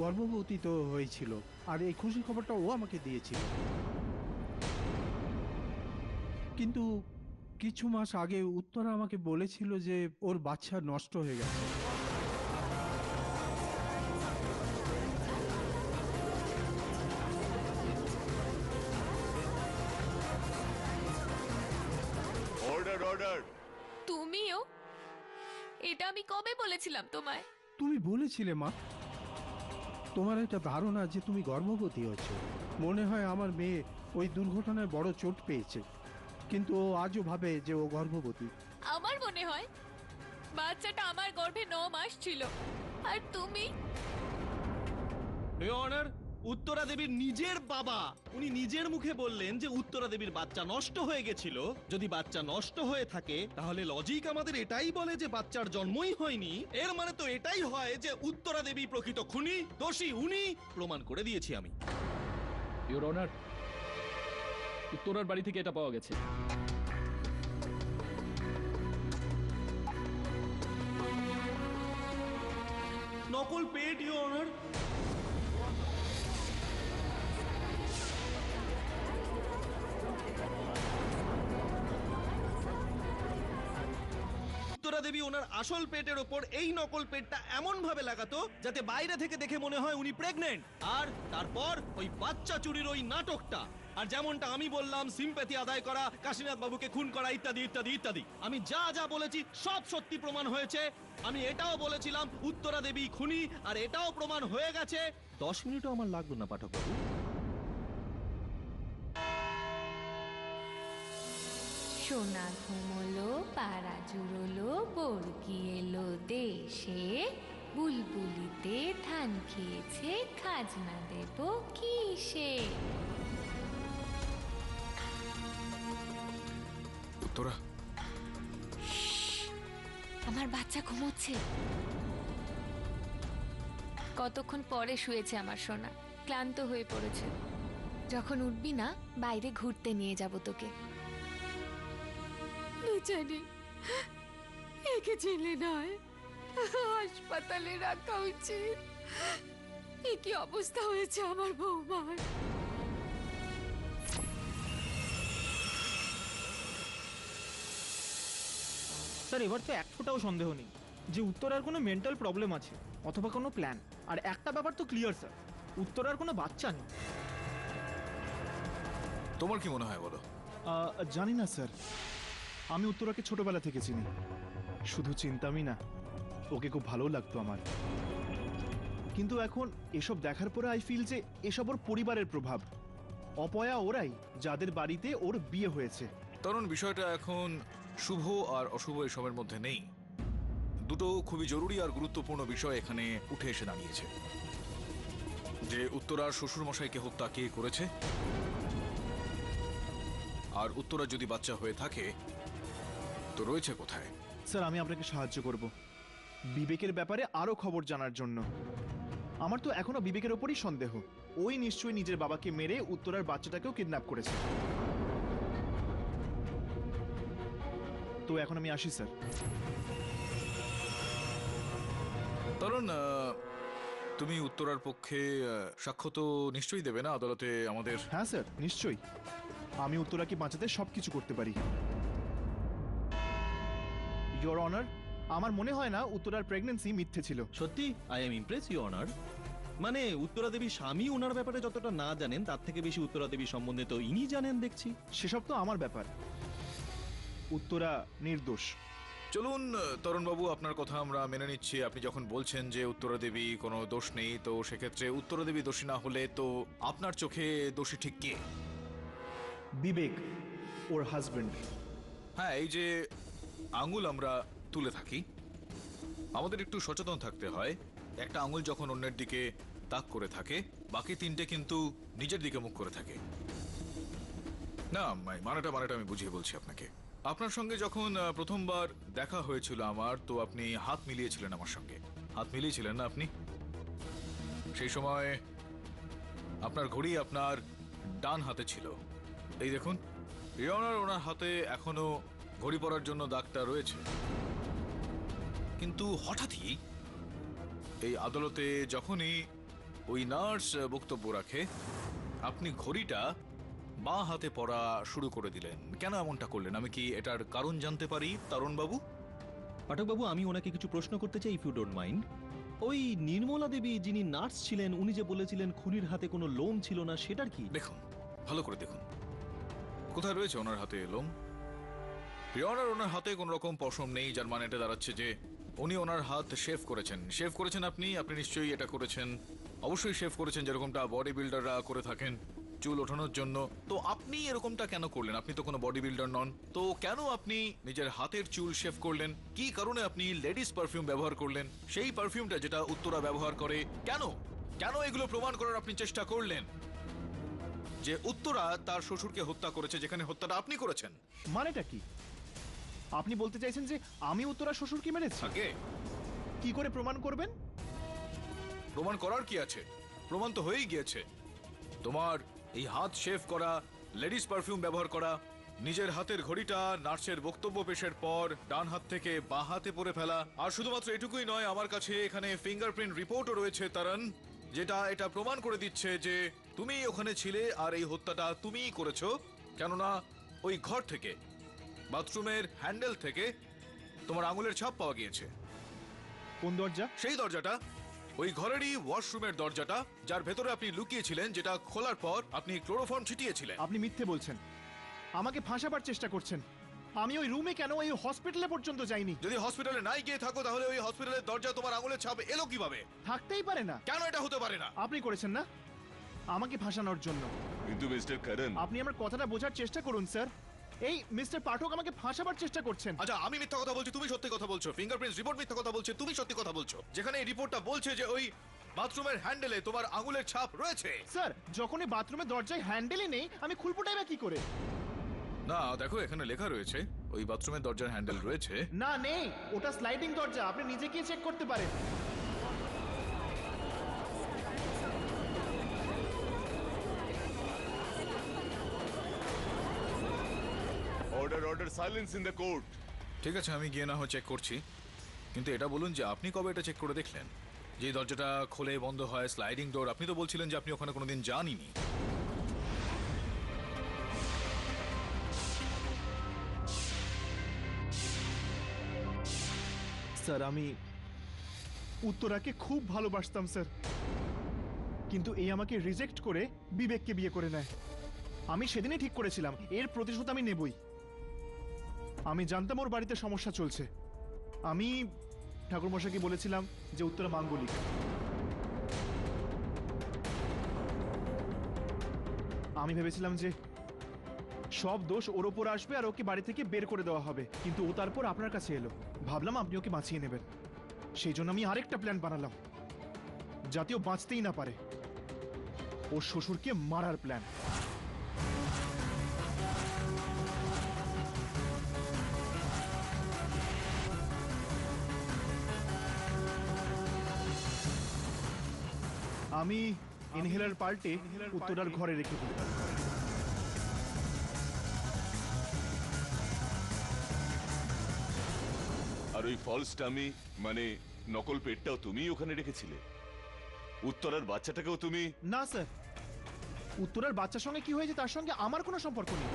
Speaker 15: গর্ভবতী তো হয়েছিল, আর এই খুশির খবরটা ও আমাকে দিয়েছিল। কিন্তু কিছু মাস আগে উত্তরা আমাকে বলেছিল যে ওর বাচ্চা নষ্ট হয়ে গেছে।
Speaker 14: Order order.
Speaker 2: তুমিও? এটা আমি কবে বলেছিলাম তোমায়?
Speaker 15: তুমি বলেছিলে মা, তোমার একটা ধারণা যে তুমি গর্ভবতী হয়েছো। মনে হয় আমার মেয়ে ওই দুর্ঘটনায় বড় চোট পেয়েছে, কিন্তু ও আজও ভাবে যে ও গর্ভবতী।
Speaker 2: আমার মনে হয় বাচ্চাটা আমার গর্ভে 9 মাস ছিল, আর তুমি?
Speaker 13: ইওর অনার, উত্তরা দেবীর নিজের বাবা উনি নিজের মুখে বললেন যে উত্তরা দেবীর বাচ্চা নষ্ট হয়ে গেছিল। যদি বাচ্চা নষ্ট হয়ে থাকে তাহলে লজিক আমাদের এটাই বলে যে বাচ্চার জন্মই হয়নি। এর মানে তো এটাই হয় যে উত্তরা দেবী প্রকৃত খুনি, দোষী উনি। প্রমাণ করে দিয়েছি আমি।
Speaker 9: ইওর অনার, উত্তরার বাড়ি থেকে এটা পাওয়া গেছে।
Speaker 13: নকল পেট, ইওর অনার। উত্তরা দেবী ওনার আসল পেটের ওপর এই নকল পেটটা এমন ভাবে লাগাতো যাতে বাইরে থেকে দেখে মনে হয় উনি প্রেগনেন্ট। আর তারপর ওই বাচ্চা চুরির ওই নাটকটা, আর যেমনটা আমি বললাম সিম্প্যাথি আদায় করা, কাশীনাথ বাবুকে খুন করা, ইত্যাদি ইত্যাদি ইত্যাদি। আমি যা যা বলেছি সব সত্যি প্রমাণ হয়েছে। আমি এটাও বলেছিলাম উত্তরা দেবী খুনি, আর এটাও প্রমাণ হয়ে গেছে। 10 মিনিটও আমার লাগলো না পাঠক বাবু।
Speaker 2: সোনা ঘুমলো, পাড়া জুড়লো, বর্গি এলো দেশে, বুলবুলিতে ধান খেয়েছে, খাজনা দেব কিসে?
Speaker 3: উত্তরা,
Speaker 2: আমার বাচ্চা ঘুমোচ্ছে। কতক্ষণ পরে শুয়েছে আমার সোনা, ক্লান্ত হয়ে পড়েছে। যখন উঠবি না, বাইরে ঘুরতে নিয়ে যাব তোকে।
Speaker 6: জানি একে জেলে নয়, হাসপাতালে রাখা উচিত। এ কি অবস্থা হয়েছে আমার বৌমার।
Speaker 11: স্যার এবার তো এক ফোঁটাও সন্দেহ নেই যে উত্তরার কোনো মেন্টাল প্রবলেম আছে অথবা কোনো প্ল্যান। আর একটা ব্যাপার তো ক্লিয়ার স্যার, উত্তরার কোনো বাচ্চা নেই।
Speaker 3: তোমার কি মনে হয় বলো?
Speaker 11: জানি না স্যার, আমি উত্তরাকে ছোটবেলা থেকে চিনি। শুধু চিনতামই না, ওকে খুব ভালো লাগতো আমার। কিন্তু এখন এসব দেখার পরে আই ফিল যে এসব ওর পরিবারের প্রভাব। অপয়া ওরাই যাদের বাড়িতে ওর বিয়ে হয়েছে।
Speaker 3: কারণ বিষয়টা এখন শুভ আর অশুভ এসবের মধ্যে নেই। দুটো খুবই জরুরি আর গুরুত্বপূর্ণ বিষয় এখানে উঠে এসে দাঁড়িয়েছে। যে উত্তরার শ্বশুরমশাইকে হত্যা কে করেছে, আর উত্তরা যদি বাচ্চা হয়ে থাকে তো রয়েছে কোথায়।
Speaker 11: স্যার আমি আপনাকে সাহায্য করব বিবেকের ব্যাপারে আরো খবর জানার জন্য। আমার তো এখনো বিবেকের ওপরই সন্দেহ। ওই নিশ্চয়ই নিজের বাবাকে মেরে উত্তরার বাচ্চাটাকেও কিডন্যাপ করেছে। তো এখন আমি আসি স্যার।
Speaker 3: কারণ তুমি উত্তরার পক্ষে সাক্ষ্য তো নিশ্চয়ই দেবে না আদালতে আমাদের?
Speaker 11: হ্যাঁ স্যার, নিশ্চয়ই। আমি উত্তরাকে বাঁচাতে সবকিছু করতে পারি। ইওর অনার, আমার মনে হয় না উত্তরার প্রেগন্যান্সি মিথ্যে ছিল।
Speaker 13: সত্যি I am Impress, your honour. মানে উত্তরা দেবী স্বামী ওনার ব্যাপারে যতটা না জানেন তার থেকে বেশি উত্তরা দেবী সম্বন্ধে তো ইনি জানেন দেখছি।
Speaker 11: সেসব তো আমার ব্যাপার। উত্তরা নির্দোষ।
Speaker 3: চলুন তরুণবাবু, আপনার কথা আমরা মেনে নিচ্ছি। আপনি যখন বলছেন যে উত্তরা দেবী কোনো দোষ নেই, তো সেক্ষেত্রে উত্তরা দেবী দোষী না হলে তো আপনার চোখে দোষী ঠিক কে?
Speaker 11: বিবেক, ওর হাজবেন্ড।
Speaker 3: হ্যাঁ, এই যে আঙুল আমরা তুলে থাকি, আমাদের একটু সচেতন থাকতে হয়। একটা আঙুল যখন অন্যের দিকে তাক করে থাকে, বাকি তিনটে কিন্তু নিজের দিকে মুখ করে থাকে। না, মানেটা আমি বুঝিয়ে বলছি আপনাকে। আপনার সঙ্গে যখন প্রথমবার দেখা হয়েছিল আমার, তো আপনি হাত মিলিয়েছিলেন আমার সঙ্গে। হাত মিলিয়েছিলেন না আপনি? সেই সময় আপনার ঘড়ি আপনার ডান হাতে ছিল। এই দেখুন, ইয়নার ওনার হাতে এখনো ঘড়ি পরার জন্য দাগটা রয়েছে। কিন্তু হঠাৎই এই আদালতে যখনই ওই নার্স বক্তব্য রাখে, আপনি ঘড়িটা বাঁ হাতে পরা শুরু করে দিলেন। কেন এমনটা করলেন? আমি কি এটার কারণ জানতে পারি তরুণবাবু?
Speaker 13: পাঠকবাবু, আমি ওনাকে কিছু প্রশ্ন করতে চাই, ইফ ইউ ডোন্ট মাইন্ড। ওই নির্মলা দেবী যিনি নার্স ছিলেন, উনি যে বলেছিলেন খুনির হাতে কোনো লোম ছিল না, সেটার কি?
Speaker 3: দেখুন, ভালো করে দেখুন, কোথায় রয়েছে ওনার হাতে লোম? ওনার হাতে কোনো রকম পশম নেই, যার মানে এটা দাঁড়াচ্ছে যে উনি ওনার হাত শেভ করেছেন। শেভ করেছেন আপনি নিশ্চয়ই এটা করেছেন, অবশ্যই শেভ করেছেন, যেরকমটা বডি বিল্ডাররা করে থাকেন চুল ওঠানোর জন্য। তো আপনি এরকমটা কেন করলেন? আপনি তো কোনো বডি বিল্ডার নন, তো কেন আপনি নিজের হাতের চুল শেভ করলেন? কি কারণে আপনি লেডিস পারফিউম ব্যবহার করলেন, সেই পারফিউমটা যেটা উত্তরা ব্যবহার করে? কেন কেন এগুলো প্রমাণ করার আপনি চেষ্টা করলেন যে উত্তরা তার শ্বশুরকে হত্যা করেছে, যেখানে হত্যাটা আপনি করেছেন?
Speaker 11: মানেটা কি? আপনি বলতে চাইছেন যে আমি উত্তরা শ্বশুরকে মেরেছি?
Speaker 3: আগে
Speaker 11: কি করে প্রমাণ করবেন?
Speaker 3: প্রমাণ করার কি আছে? প্রমাণ তো হয়েই গিয়েছে। তোমার এই হাত শেভ করা, লেডিস পারফিউম ব্যবহার করা, নিজের হাতের ঘড়িটা নার্সের বক্তব্য পেশের পর ডান হাত থেকে বাঁ হাতে পরে ফেলা, আর শুধুমাত্র এটুকুই নয়, আমার কাছে এখানে ফিঙ্গারপ্রিন্ট রিপোর্টও রয়েছে তারণ, যেটা এটা প্রমাণ করে দিচ্ছে যে তুমি ওখানে ছিলে আর এই হত্যাটা তুমিই করেছো। কেননা ওই ঘর থেকে, বাথরুমের হ্যান্ডেল থেকে তোমার আঙুলের ছাপ পাওয়া গিয়েছে।
Speaker 11: কোন দরজা?
Speaker 3: সেই দরজাটা, ওই ঘরেরই ওয়াশরুমের দরজাটা, যার ভেতরে আপনি লুকিয়েছিলেন, যেটা খোলার পর আপনি ক্লোরোফর্ম ছিটিয়েছিলেন।
Speaker 11: আপনি মিথ্যে বলছেন, আমাকে ফাঁসাবার চেষ্টা করছেন। আমি ওই রুমে কেন, ওই হসপিটালে পর্যন্ত যাইনি।
Speaker 3: যদি হসপিটালে নাই গিয়ে থাকো, তাহলে ওই হসপিটালের দরজা তোমার আঙুলের ছাপ এলো কিভাবে?
Speaker 11: থাকতেই পারে না।
Speaker 3: কেন এটা হতে পারে না?
Speaker 11: আপনি করেছেন না, আমাকে ফাঁসানোর জন্য।
Speaker 14: কিন্তু মিস্টার করণ,
Speaker 11: আপনি আমার কথাটা বোঝার চেষ্টা করুন স্যার। এই মিস্টার পাঠক আমাকে ফাঁসাবার চেষ্টা করছেন।
Speaker 3: আচ্ছা, আমি মিথ্যা কথা বলছি, তুমি সত্যি কথা বলছো। ফিঙ্গারপ্রিন্ট রিপোর্ট মিথ্যা কথা বলছে, তুমি সত্যি কথা বলছো। যেখানে এই রিপোর্টটা বলছে যে ওই বাথরুমের হ্যান্ডেলে তোমার আঙুলের ছাপ রয়েছে।
Speaker 11: স্যার, যখন এই বাথরুমের দরজায় হ্যান্ডেলই নেই, আমি খুলবোটাই বা কি করে?
Speaker 3: না, দেখো এখানে লেখা রয়েছে ওই বাথরুমের দরজার হ্যান্ডেল রয়েছে।
Speaker 11: না, নেই, ওটা স্লাইডিং দরজা, আপনি নিজে গিয়ে চেক করতে পারেন।
Speaker 14: Order order, silence in the court.
Speaker 3: ঠিক আছে, আমি গিয়ে না হয় চেক করছি, কিন্তু এটা বলুন যে আপনি কবে এটা চেক করে দেখলেন যে দরজাটা খোলে বন্ধ হয়, স্লাইডিং ডোর? আপনি তো বলছিলেন যে আপনি ওখানে কোনোদিন যানইনি।
Speaker 11: স্যার, আমি উত্তরাকে খুব ভালোবাসতাম স্যার, কিন্তু এই আমাকে রিজেক্ট করে বিবেককে বিয়ে করে নেয়। আমি সেদিনই ঠিক করেছিলাম এর প্রতিশোধ আমি নেবই। আমি জানতাম ওর বাড়িতে সমস্যা চলছে। আমি ঠাকুরমশাইকে বলেছিলাম যে উত্তরা মাঙ্গলিক। আমি ভেবেছিলাম যে সব দোষ ওর ওপর আসবে আর ওকে বাড়ি থেকে বের করে দেওয়া হবে, কিন্তু ও তারপর আপনার কাছে এলো। ভাবলাম আপনি ওকে বাঁচিয়ে নেবেন, সেই জন্য আমি আরেকটা প্ল্যান বানালাম, যাতে ও বাঁচতেই না পারে। ওর শ্বশুরকে মারার প্ল্যান। আমি ইনহেলার পাল্টে উত্তরার ঘরে রেখে দিই।
Speaker 14: আর ওই ফলস টামি, মানে নকল পেটটাও তুমি ওখানে রেখেছিলে? উত্তরার বাচ্চাটাকেও তুমি?
Speaker 11: না স্যার, উত্তরার বাচ্চার সঙ্গে কি হয়েছে তার সঙ্গে আমার কোনো সম্পর্ক নেই।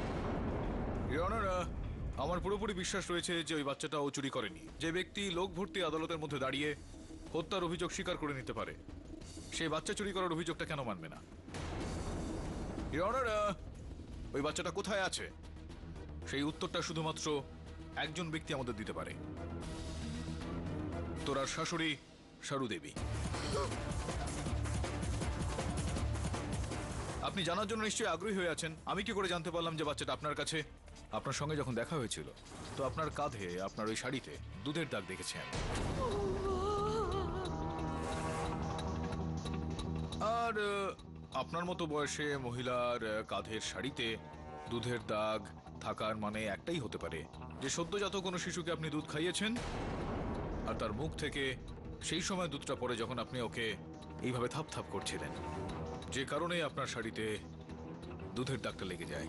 Speaker 3: আমার পুরোপুরি বিশ্বাস রয়েছে যে ওই বাচ্চাটা ও চুরি করেনি। যে ব্যক্তি লোক ভর্তি আদালতের মধ্যে দাঁড়িয়ে হত্যার অভিযোগ স্বীকার করে নিতে পারে, সেই বাচ্চা চুরি করার অভিযোগটা কেন মানবে না? ওই বাচ্চাটা কোথায় আছে সেই উত্তরটা শুধুমাত্র একজন ব্যক্তি আমাদের দিতে পারে, তোরার শাশুড়ি সারু দেবী। আপনি জানার জন্য নিশ্চয়ই আগ্রহী হয়ে আছেন আমি কি করে জানতে পারলাম যে বাচ্চাটা আপনার কাছে? আপনার সঙ্গে যখন দেখা হয়েছিল, তো আপনার কাঁধে, আপনার ওই শাড়িতে দুধের দাগ দেখেছি আমি। আর আপনার মতো বয়সে মহিলার কাঁধের শাড়িতে দুধের দাগ থাকার মানে একটাই হতে পারে, যে সদ্যজাত কোনো শিশুকে আপনি দুধ খাইয়েছেন, আর তার মুখ থেকে সেই সময় দুধটা পড়ে যখন আপনি ওকে এইভাবে থাপ থাপ করছিলেন। যে কারণে আপনার শাড়িতে দুধের দাগটা লেগে যায়।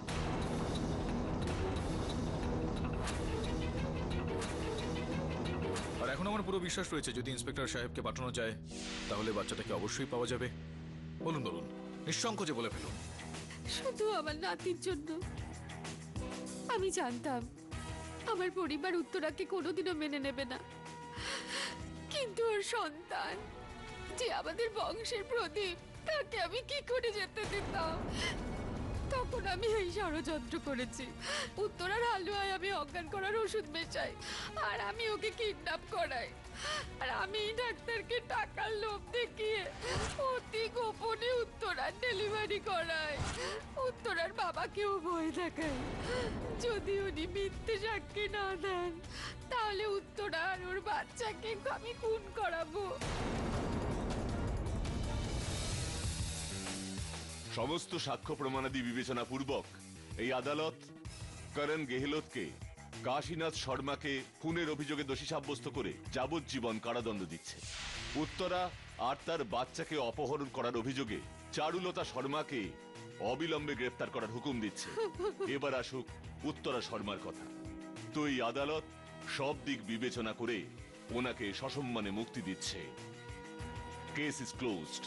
Speaker 3: আর এখন আমার পুরো বিশ্বাস রয়েছে যদি ইন্সপেক্টর সাহেবকে পাঠানো যায় তাহলে বাচ্চাটাকে অবশ্যই পাওয়া যাবে। বলুন বলুন, নিঃসংকোচে বলে ফেলুন।
Speaker 6: শুধু আমার নাতির জন্য। আমি জানতাম আমার পরিবার উত্তরাকে কোনোদিনও মেনে নেবে না, কিন্তু ওর সন্তান যে আমাদের বংশের প্রদীপ, তাকে আমি কি করে যেতে দিতাম? তখন আমি এই ষড়যন্ত্র করেছি। উত্তরার হালুয়ায় আমি অজ্ঞান করার ওষুধ মেশাই, আর আমি ওকে কিডন্যাপ করাই। আর আমি ডাক্তারকে টাকার লোভ দেখিয়ে অতি গোপনে উত্তরার ডেলিভারি করাই। উত্তরার বাবাকেও ভয় দেখাই যদি উনি মিথ্যে সাক্ষী না দেন তাহলে উত্তরা আর ওর বাচ্চাকে আমি খুন করাবো।
Speaker 14: সমস্ত সাক্ষ্য প্রমাণাদি বিবেচনা পূর্বক এই আদালত করণ গেহলতকে কাশীনাথ শর্মাকে খুনের অভিযোগে দোষী সাব্যস্ত করে যাবজ্জীবন কারাদণ্ড দিচ্ছে। উত্তরা আর তার বাচ্চাকে অপহরণ করার অভিযোগে চারুলতা শর্মাকে অবিলম্বে গ্রেফতার করার হুকুম দিচ্ছে। এবার আসুক উত্তরা শর্মার কথা। তো এই আদালত সব দিক বিবেচনা করে ওনাকে সসম্মানে মুক্তি দিচ্ছে। Case is closed.